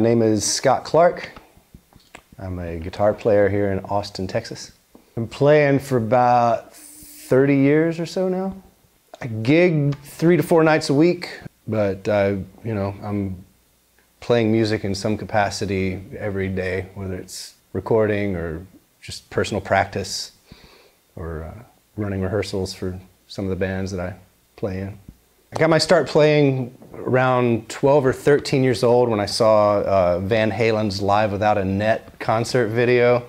name is Scott Clark. I'm a guitar player here in Austin, Texas. I've been playing for about 30 years or so now. I gig 3 to 4 nights a week, but I'm playing music in some capacity every day, whether it's recording or just personal practice or running rehearsals for some of the bands that I play in. I got my start playing around 12 or 13 years old when I saw Van Halen's Live Without a Net concert video,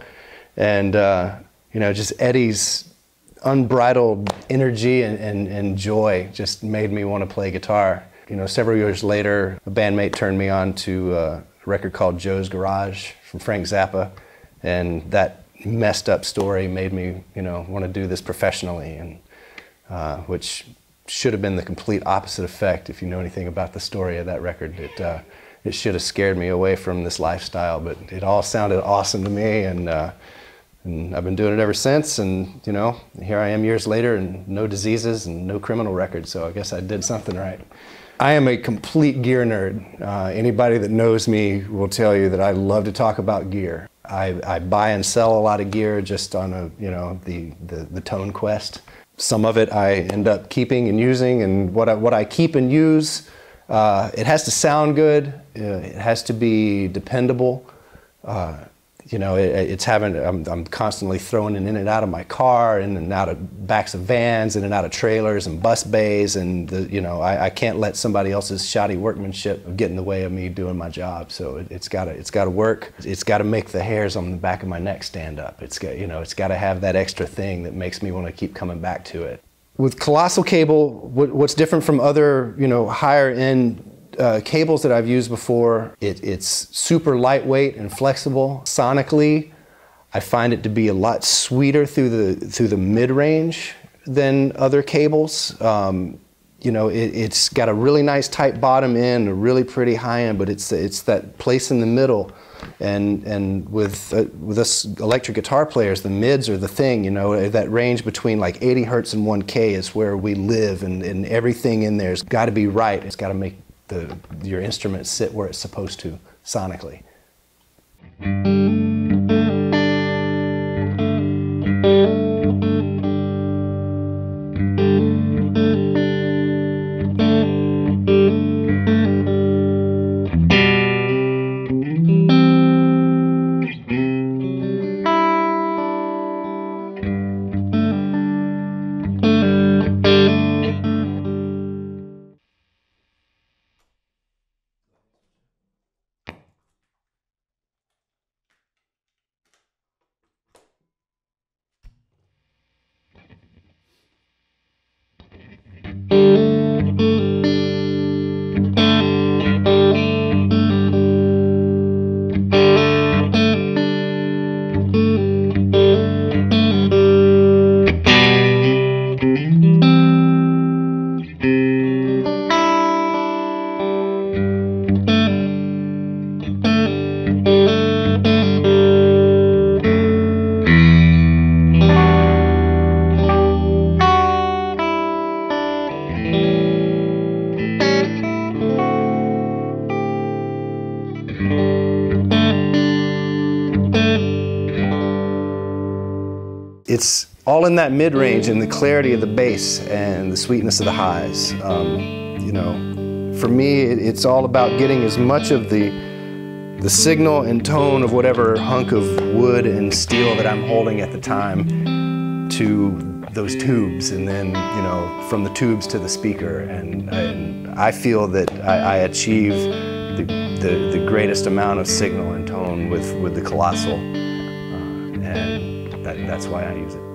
and just Eddie's unbridled energy and joy just made me want to play guitar. Several years later, a bandmate turned me on to a record called Joe's Garage from Frank Zappa, and that messed up story made me want to do this professionally, and which should have been the complete opposite effect. If you know anything about the story of that record, it should have scared me away from this lifestyle, but it all sounded awesome to me, and I've been doing it ever since, and here I am years later, and no diseases and no criminal record, so I guess I did something right. I am a complete gear nerd. Anybody that knows me will tell you that I love to talk about gear. I buy and sell a lot of gear just on the tone quest. Some of it I end up keeping and using, and what I keep and use, it has to sound good, it has to be dependable. I'm constantly throwing it in and out of my car, in and out of backs of vans, in and out of trailers and bus bays, and I can't let somebody else's shoddy workmanship get in the way of me doing my job. So it's got to work. It's got to make the hairs on the back of my neck stand up. It's got to have that extra thing that makes me want to keep coming back to it. With Colossal cable, what's different from other higher end cables that I've used before, it's super lightweight and flexible. Sonically, I find it to be a lot sweeter through the mid-range than other cables. It's got a really nice tight bottom end, a really pretty high end, but it's that place in the middle. And with us electric guitar players, the mids are the thing. That range between like 80 hertz and 1K is where we live, and everything in there's got to be right. It's got to make your instrument sit where it's supposed to sonically. It's all in that mid-range and the clarity of the bass and the sweetness of the highs. For me, it's all about getting as much of the signal and tone of whatever hunk of wood and steel that I'm holding at the time to those tubes, and then from the tubes to the speaker. And I feel that I achieve the greatest amount of signal and tone with the Colossal. That's why I use it.